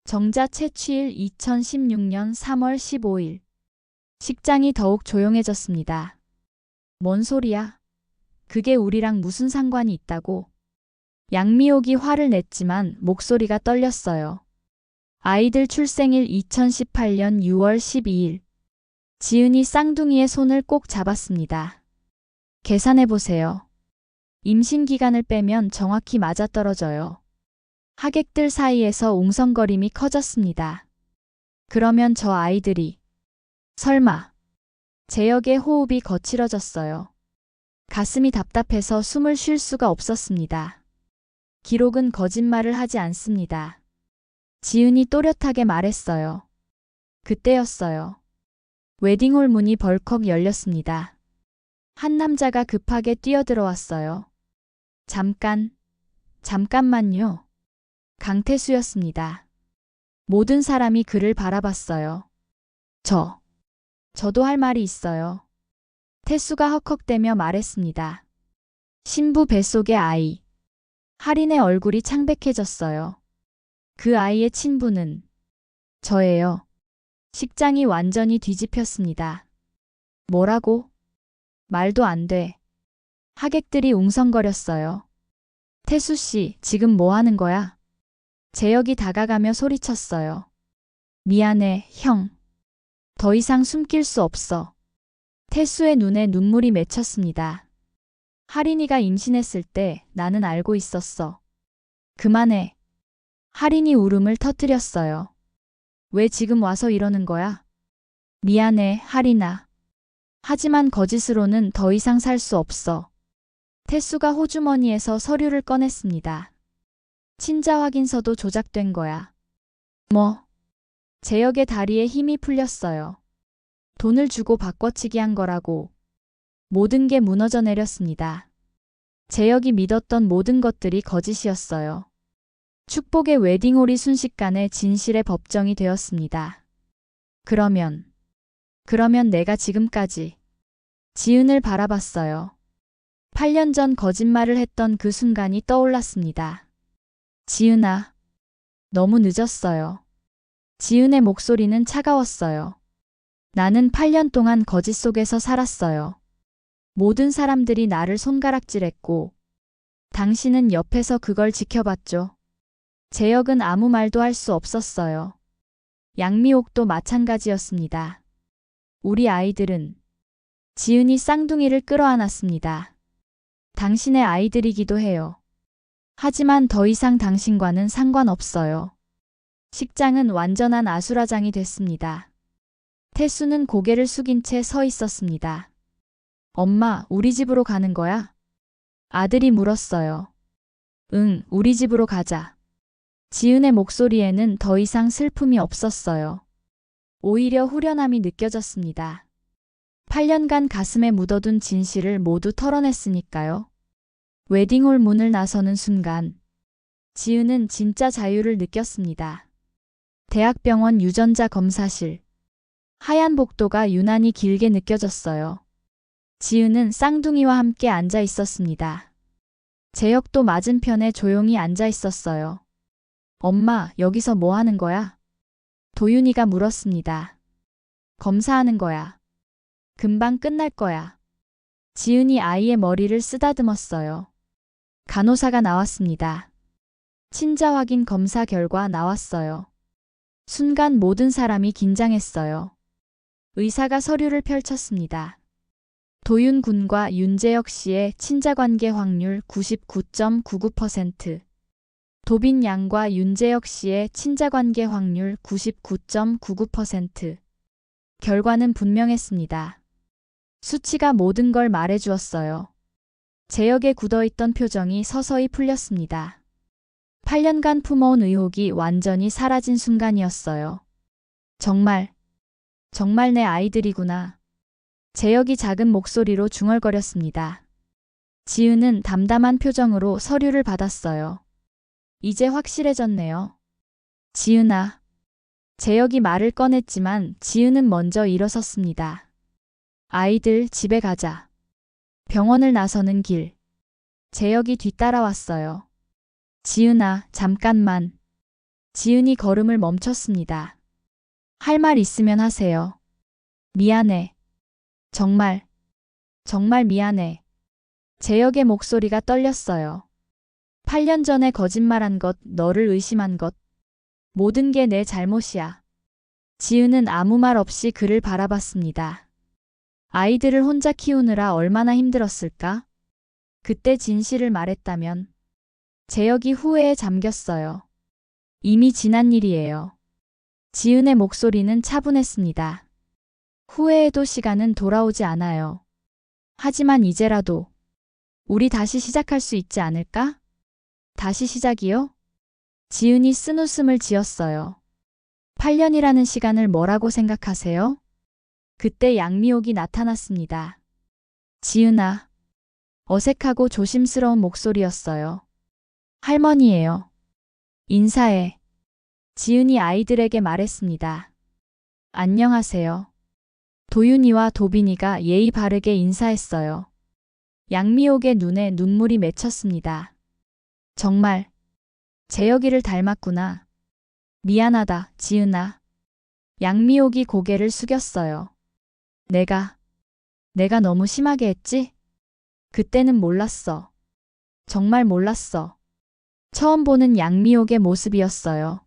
정자 채취일 2016년 3월 15일. 식장이 더욱 조용해졌습니다. 뭔 소리야? 그게 우리랑 무슨 상관이 있다고? 양미옥이 화를 냈지만 목소리가 떨렸어요. 아이들 출생일 2018년 6월 12일. 지은이 쌍둥이의 손을 꼭 잡았습니다. 계산해보세요. 임신 기간을 빼면 정확히 맞아떨어져요. 하객들 사이에서 웅성거림이 커졌습니다. 그러면 저 아이들이 설마. 재혁의 호흡이 거칠어졌어요. 가슴이 답답해서 숨을 쉴 수가 없었습니다. 기록은 거짓말을 하지 않습니다. 지은이 또렷하게 말했어요. 그때였어요. 웨딩홀 문이 벌컥 열렸습니다. 한 남자가 급하게 뛰어들어왔어요. 잠깐만요. 강태수였습니다. 모든 사람이 그를 바라봤어요. 저도 할 말이 있어요. 태수가 헉헉대며 말했습니다. 신부 뱃속의 아이. 할인의 얼굴이 창백해졌어요. 그 아이의 친부는 저예요. 식장이 완전히 뒤집혔습니다. 뭐라고? 말도 안 돼. 하객들이 웅성거렸어요. 태수 씨, 지금 뭐 하는 거야? 재혁이 다가가며 소리쳤어요. 미안해, 형. 더 이상 숨길 수 없어. 태수의 눈에 눈물이 맺혔습니다. 할인이가 임신했을 때 나는 알고 있었어. 그만해. 할인이 울음을 터뜨렸어요. 왜 지금 와서 이러는 거야? 미안해, 할인아. 하지만 거짓으로는 더 이상 살 수 없어. 태수가 호주머니에서 서류를 꺼냈습니다. 친자 확인서도 조작된 거야. 뭐? 재혁의 다리에 힘이 풀렸어요. 돈을 주고 바꿔치기 한 거라고. 모든 게 무너져 내렸습니다. 재혁이 믿었던 모든 것들이 거짓이었어요. 축복의 웨딩홀이 순식간에 진실의 법정이 되었습니다. 그러면 내가 지금까지 지은을 바라봤어요. 8년 전 거짓말을 했던 그 순간이 떠올랐습니다. 지은아, 너무 늦었어요. 지은의 목소리는 차가웠어요. 나는 8년 동안 거짓 속에서 살았어요. 모든 사람들이 나를 손가락질했고, 당신은 옆에서 그걸 지켜봤죠. 재혁은 아무 말도 할 수 없었어요. 양미옥도 마찬가지였습니다. 우리 아이들은 지은이 쌍둥이를 끌어안았습니다. 당신의 아이들이기도 해요. 하지만 더 이상 당신과는 상관없어요. 식장은 완전한 아수라장이 됐습니다. 태수는 고개를 숙인 채 서 있었습니다. 엄마, 우리 집으로 가는 거야? 아들이 물었어요. 응, 우리 집으로 가자. 지은의 목소리에는 더 이상 슬픔이 없었어요. 오히려 후련함이 느껴졌습니다. 8년간 가슴에 묻어둔 진실을 모두 털어냈으니까요. 웨딩홀 문을 나서는 순간 지은은 진짜 자유를 느꼈습니다. 대학병원 유전자 검사실. 하얀 복도가 유난히 길게 느껴졌어요. 지은은 쌍둥이와 함께 앉아 있었습니다. 재혁도 맞은편에 조용히 앉아 있었어요. 엄마, 여기서 뭐 하는 거야? 도윤이가 물었습니다. 검사하는 거야. 금방 끝날 거야. 지은이 아이의 머리를 쓰다듬었어요. 간호사가 나왔습니다. 친자 확인 검사 결과 나왔어요. 순간 모든 사람이 긴장했어요. 의사가 서류를 펼쳤습니다. 도윤 군과 윤재혁 씨의 친자관계 확률 99.99%. 도빈 양과 윤재혁 씨의 친자관계 확률 99.99%. 결과는 분명했습니다. 수치가 모든 걸 말해주었어요. 재혁의 굳어있던 표정이 서서히 풀렸습니다. 8년간 품어온 의혹이 완전히 사라진 순간이었어요. 정말 내 아이들이구나. 재혁이 작은 목소리로 중얼거렸습니다. 지은은 담담한 표정으로 서류를 받았어요. 이제 확실해졌네요. 지은아. 재혁이 말을 꺼냈지만 지은은 먼저 일어섰습니다. 아이들, 집에 가자. 병원을 나서는 길. 재혁이 뒤따라왔어요. 지은아, 잠깐만. 지은이 걸음을 멈췄습니다. 할 말 있으면 하세요. 미안해. 정말 미안해. 재혁의 목소리가 떨렸어요. 8년 전에 거짓말한 것, 너를 의심한 것. 모든 게 내 잘못이야. 지은은 아무 말 없이 그를 바라봤습니다. 아이들을 혼자 키우느라 얼마나 힘들었을까? 그때 진실을 말했다면 재혁이 후회에 잠겼어요. 이미 지난 일이에요. 지은의 목소리는 차분했습니다. 후회해도 시간은 돌아오지 않아요. 하지만 이제라도 우리 다시 시작할 수 있지 않을까? 다시 시작이요? 지은이 쓴웃음을 지었어요. 8년이라는 시간을 뭐라고 생각하세요? 그때 양미옥이 나타났습니다. 지은아. 어색하고 조심스러운 목소리였어요. 할머니예요. 인사해. 지은이 아이들에게 말했습니다. 안녕하세요. 도윤이와 도빈이가 예의 바르게 인사했어요. 양미옥의 눈에 눈물이 맺혔습니다. 정말 재혁이를 닮았구나. 미안하다, 지은아. 양미옥이 고개를 숙였어요. 내가 너무 심하게 했지? 그때는 몰랐어. 정말 몰랐어. 처음 보는 양미옥의 모습이었어요.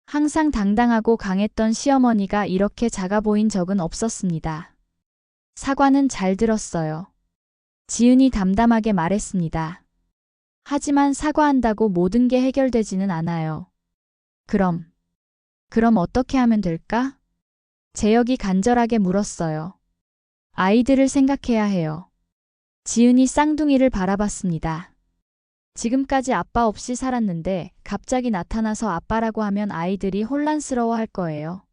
항상 당당하고 강했던 시어머니가 이렇게 작아 보인 적은 없었습니다. 사과는 잘 들었어요. 지은이 담담하게 말했습니다. 하지만 사과한다고 모든 게 해결되지는 않아요. 그럼 어떻게 하면 될까? 재혁이 간절하게 물었어요. 아이들을 생각해야 해요. 지은이 쌍둥이를 바라봤습니다. 지금까지 아빠 없이 살았는데 갑자기 나타나서 아빠라고 하면 아이들이 혼란스러워할 거예요.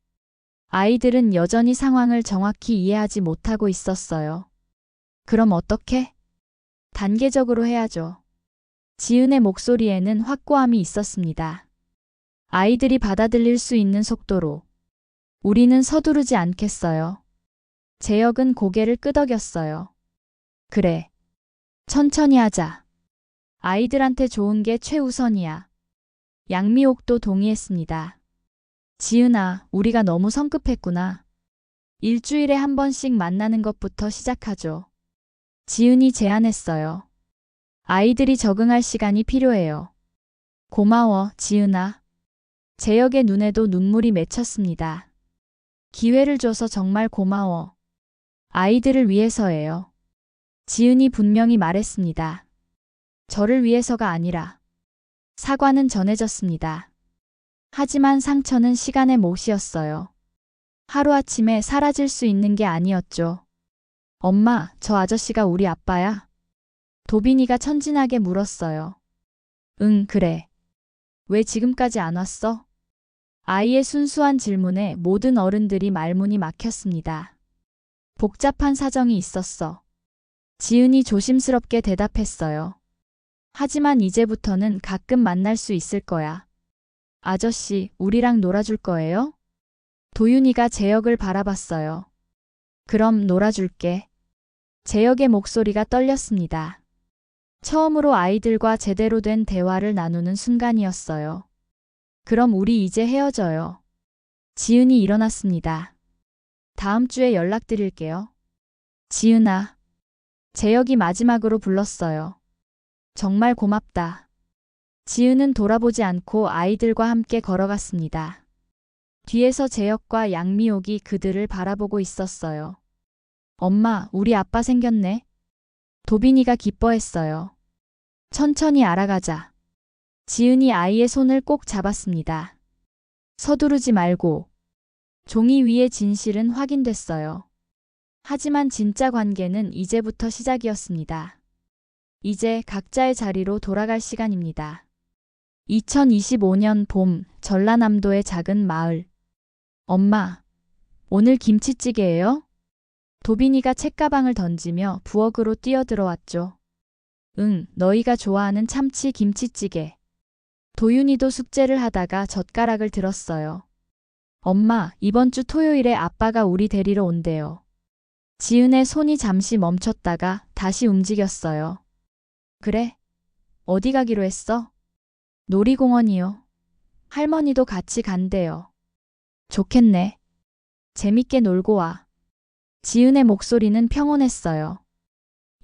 아이들은 여전히 상황을 정확히 이해하지 못하고 있었어요. 그럼 어떻게? 단계적으로 해야죠. 지은의 목소리에는 확고함이 있었습니다. 아이들이 받아들일 수 있는 속도로. 우리는 서두르지 않겠어요. 재혁은 고개를 끄덕였어요. 그래. 천천히 하자. 아이들한테 좋은 게 최우선이야. 양미옥도 동의했습니다. 지은아, 우리가 너무 성급했구나. 일주일에 한 번씩 만나는 것부터 시작하죠. 지은이 제안했어요. 아이들이 적응할 시간이 필요해요. 고마워, 지은아. 재혁의 눈에도 눈물이 맺혔습니다. 기회를 줘서 정말 고마워. 아이들을 위해서예요. 지은이 분명히 말했습니다. 저를 위해서가 아니라. 사과는 전해졌습니다. 하지만 상처는 시간의 못이었어요. 하루아침에 사라질 수 있는 게 아니었죠. 엄마, 저 아저씨가 우리 아빠야? 도빈이가 천진하게 물었어요. 응, 그래. 왜 지금까지 안 왔어? 아이의 순수한 질문에 모든 어른들이 말문이 막혔습니다. 복잡한 사정이 있었어. 지은이 조심스럽게 대답했어요. 하지만 이제부터는 가끔 만날 수 있을 거야. 아저씨, 우리랑 놀아줄 거예요? 도윤이가 재혁을 바라봤어요. 그럼 놀아줄게. 재혁의 목소리가 떨렸습니다. 처음으로 아이들과 제대로 된 대화를 나누는 순간이었어요. 그럼 우리 이제 헤어져요. 지은이 일어났습니다. 다음 주에 연락드릴게요. 지은아. 재혁이 마지막으로 불렀어요. 정말 고맙다. 지은은 돌아보지 않고 아이들과 함께 걸어갔습니다. 뒤에서 재혁과 양미옥이 그들을 바라보고 있었어요. 엄마, 우리 아빠 생겼네. 도빈이가 기뻐했어요. 천천히 알아가자. 지은이 아이의 손을 꼭 잡았습니다. 서두르지 말고. 종이 위의 진실은 확인됐어요. 하지만 진짜 관계는 이제부터 시작이었습니다. 이제 각자의 자리로 돌아갈 시간입니다. 2025년 봄, 전라남도의 작은 마을. 엄마, 오늘 김치찌개예요? 도빈이가 책가방을 던지며 부엌으로 뛰어들어왔죠. 응, 너희가 좋아하는 참치 김치찌개. 도윤이도 숙제를 하다가 젓가락을 들었어요. 엄마, 이번 주 토요일에 아빠가 우리 데리러 온대요. 지은의 손이 잠시 멈췄다가 다시 움직였어요. 그래? 어디 가기로 했어? 놀이공원이요. 할머니도 같이 간대요. 좋겠네. 재밌게 놀고 와. 지은의 목소리는 평온했어요.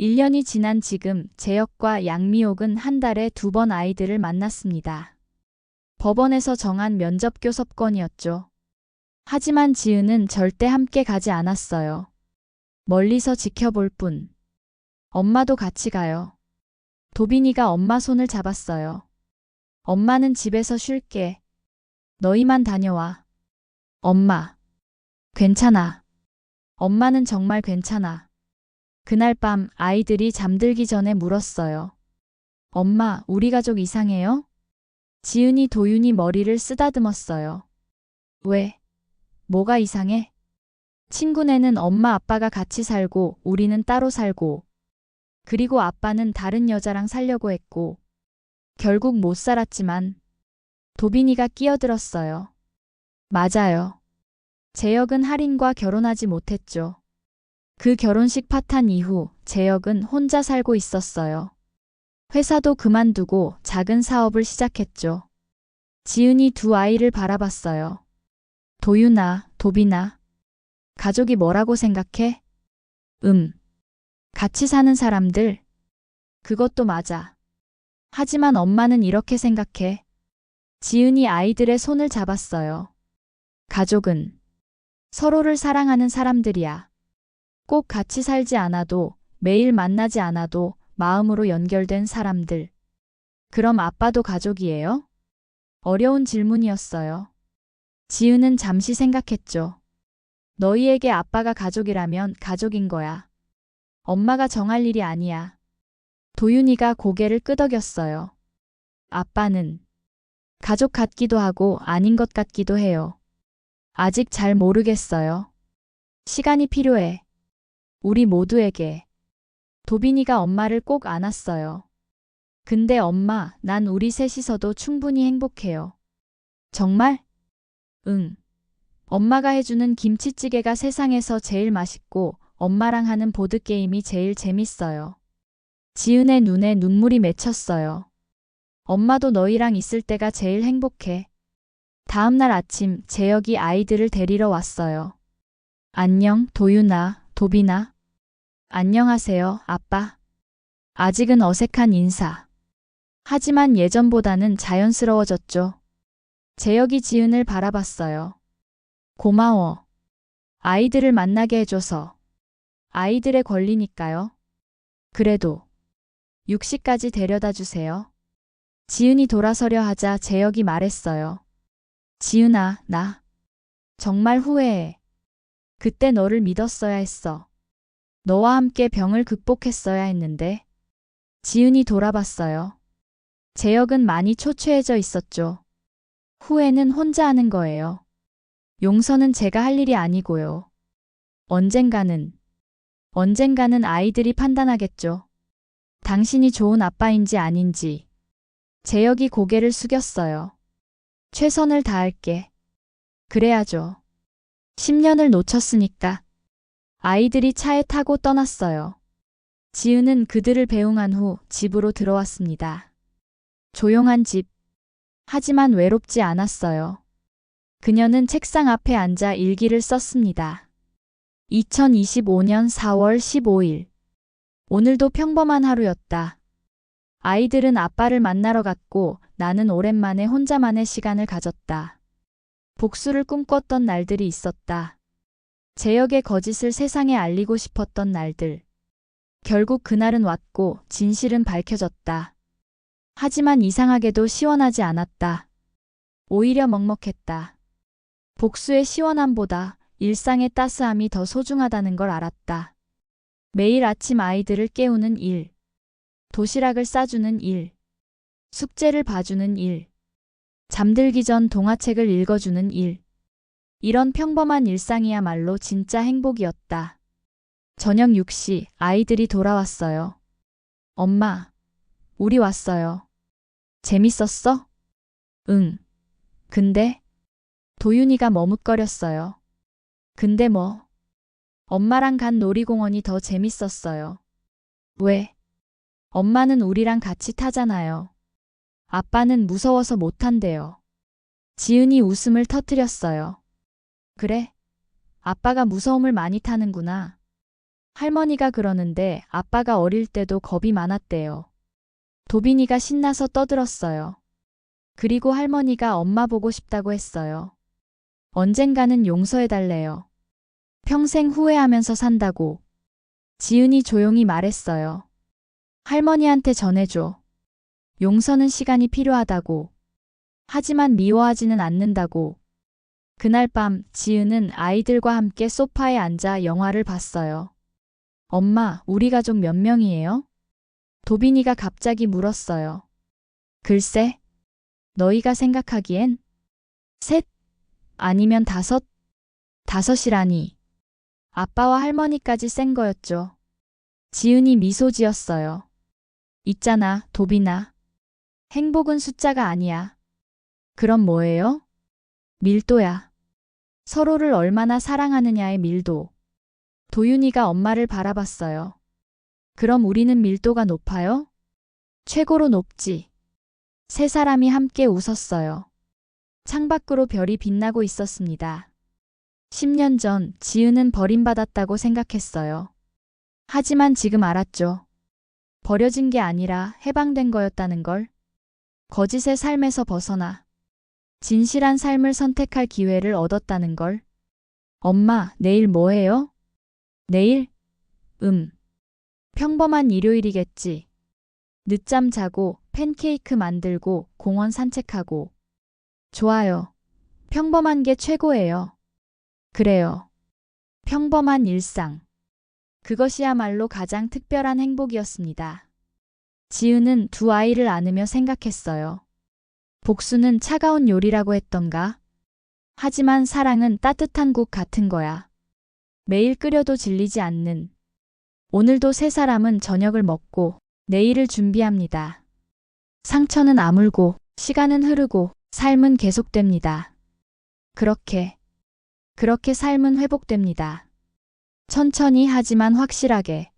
1년이 지난 지금 재혁과 양미옥은 한 달에 2번 아이들을 만났습니다. 법원에서 정한 면접교섭권이었죠. 하지만 지은은 절대 함께 가지 않았어요. 멀리서 지켜볼 뿐. 엄마도 같이 가요. 도빈이가 엄마 손을 잡았어요. 엄마는 집에서 쉴게. 너희만 다녀와. 엄마. 괜찮아. 엄마는 정말 괜찮아. 그날 밤 아이들이 잠들기 전에 물었어요. 엄마, 우리 가족 이상해요? 지은이 도윤이 머리를 쓰다듬었어요. 왜? 뭐가 이상해? 친구네는 엄마 아빠가 같이 살고 우리는 따로 살고 그리고 아빠는 다른 여자랑 살려고 했고 결국 못 살았지만 도빈이가 끼어들었어요. 맞아요. 재혁은 할인과 결혼하지 못했죠. 그 결혼식 파탄 이후 재혁은 혼자 살고 있었어요. 회사도 그만두고 작은 사업을 시작했죠. 지은이 두 아이를 바라봤어요. 도윤아, 도빈아. 가족이 뭐라고 생각해? 같이 사는 사람들. 그것도 맞아. 하지만 엄마는 이렇게 생각해. 지은이 아이들의 손을 잡았어요. 가족은 서로를 사랑하는 사람들이야. 꼭 같이 살지 않아도, 매일 만나지 않아도 마음으로 연결된 사람들. 그럼 아빠도 가족이에요? 어려운 질문이었어요. 지은은 잠시 생각했죠. 너희에게 아빠가 가족이라면 가족인 거야. 엄마가 정할 일이 아니야. 도윤이가 고개를 끄덕였어요. 아빠는 가족 같기도 하고 아닌 것 같기도 해요. 아직 잘 모르겠어요. 시간이 필요해. 우리 모두에게. 도빈이가 엄마를 꼭 안았어요. 근데 엄마, 난 우리 셋이서도 충분히 행복해요. 정말? 응. 엄마가 해주는 김치찌개가 세상에서 제일 맛있고 엄마랑 하는 보드게임이 제일 재밌어요. 지은의 눈에 눈물이 맺혔어요. 엄마도 너희랑 있을 때가 제일 행복해. 다음 날 아침 재혁이 아이들을 데리러 왔어요. 안녕, 도윤아, 도빈아. 안녕하세요, 아빠. 아직은 어색한 인사. 하지만 예전보다는 자연스러워졌죠. 재혁이 지은을 바라봤어요. 고마워. 아이들을 만나게 해줘서. 아이들의 권리니까요. 그래도 6시까지 데려다 주세요. 지은이 돌아서려 하자 재혁이 말했어요. 지은아, 나 정말 후회해. 그때 너를 믿었어야 했어. 너와 함께 병을 극복했어야 했는데. 지은이 돌아봤어요. 재혁은 많이 초췌해져 있었죠. 후회는 혼자 하는 거예요. 용서는 제가 할 일이 아니고요. 언젠가는 아이들이 판단하겠죠. 당신이 좋은 아빠인지 아닌지. 재혁이 고개를 숙였어요. 최선을 다할게. 그래야죠. 10년을 놓쳤으니까. 아이들이 차에 타고 떠났어요. 지은은 그들을 배웅한 후 집으로 들어왔습니다. 조용한 집. 하지만 외롭지 않았어요. 그녀는 책상 앞에 앉아 일기를 썼습니다. 2025년 4월 15일. 오늘도 평범한 하루였다. 아이들은 아빠를 만나러 갔고 나는 오랜만에 혼자만의 시간을 가졌다. 복수를 꿈꿨던 날들이 있었다. 재혁의 거짓을 세상에 알리고 싶었던 날들. 결국 그날은 왔고 진실은 밝혀졌다. 하지만 이상하게도 시원하지 않았다. 오히려 먹먹했다. 복수의 시원함보다 일상의 따스함이 더 소중하다는 걸 알았다. 매일 아침 아이들을 깨우는 일. 도시락을 싸주는 일. 숙제를 봐주는 일. 잠들기 전 동화책을 읽어주는 일. 이런 평범한 일상이야말로 진짜 행복이었다. 저녁 6시 아이들이 돌아왔어요. 엄마, 우리 왔어요. 재밌었어? 응. 근데? 도윤이가 머뭇거렸어요. 근데 뭐? 엄마랑 간 놀이공원이 더 재밌었어요. 왜? 엄마는 우리랑 같이 타잖아요. 아빠는 무서워서 못 탄대요. 지은이 웃음을 터뜨렸어요. 그래? 아빠가 무서움을 많이 타는구나. 할머니가 그러는데 아빠가 어릴 때도 겁이 많았대요. 도빈이가 신나서 떠들었어요. 그리고 할머니가 엄마 보고 싶다고 했어요. 언젠가는 용서해달래요. 평생 후회하면서 산다고. 지은이 조용히 말했어요. 할머니한테 전해줘. 용서는 시간이 필요하다고. 하지만 미워하지는 않는다고. 그날 밤 지은은 아이들과 함께 소파에 앉아 영화를 봤어요. 엄마, 우리 가족 몇 명이에요? 도빈이가 갑자기 물었어요. 글쎄, 너희가 생각하기엔 셋 아니면 다섯? 다섯이라니. 아빠와 할머니까지 센 거였죠. 지은이 미소 지었어요. 있잖아, 도빈아. 행복은 숫자가 아니야. 그럼 뭐예요? 밀도야. 서로를 얼마나 사랑하느냐의 밀도. 도윤이가 엄마를 바라봤어요. 그럼 우리는 밀도가 높아요? 최고로 높지. 세 사람이 함께 웃었어요. 창밖으로 별이 빛나고 있었습니다. 10년 전 지은은 버림받았다고 생각했어요. 하지만 지금 알았죠. 버려진 게 아니라 해방된 거였다는 걸. 거짓의 삶에서 벗어나 진실한 삶을 선택할 기회를 얻었다는 걸. 엄마, 내일 뭐 해요? 내일? 평범한 일요일이겠지. 늦잠 자고 팬케이크 만들고 공원 산책하고. 좋아요. 평범한 게 최고예요. 그래요. 평범한 일상. 그것이야말로 가장 특별한 행복이었습니다. 지은은 두 아이를 안으며 생각했어요. 복수는 차가운 요리라고 했던가? 하지만 사랑은 따뜻한 국 같은 거야. 매일 끓여도 질리지 않는. 오늘도 세 사람은 저녁을 먹고 내일을 준비합니다. 상처는 아물고 시간은 흐르고 삶은 계속됩니다. 그렇게 삶은 회복됩니다. 천천히 하지만 확실하게.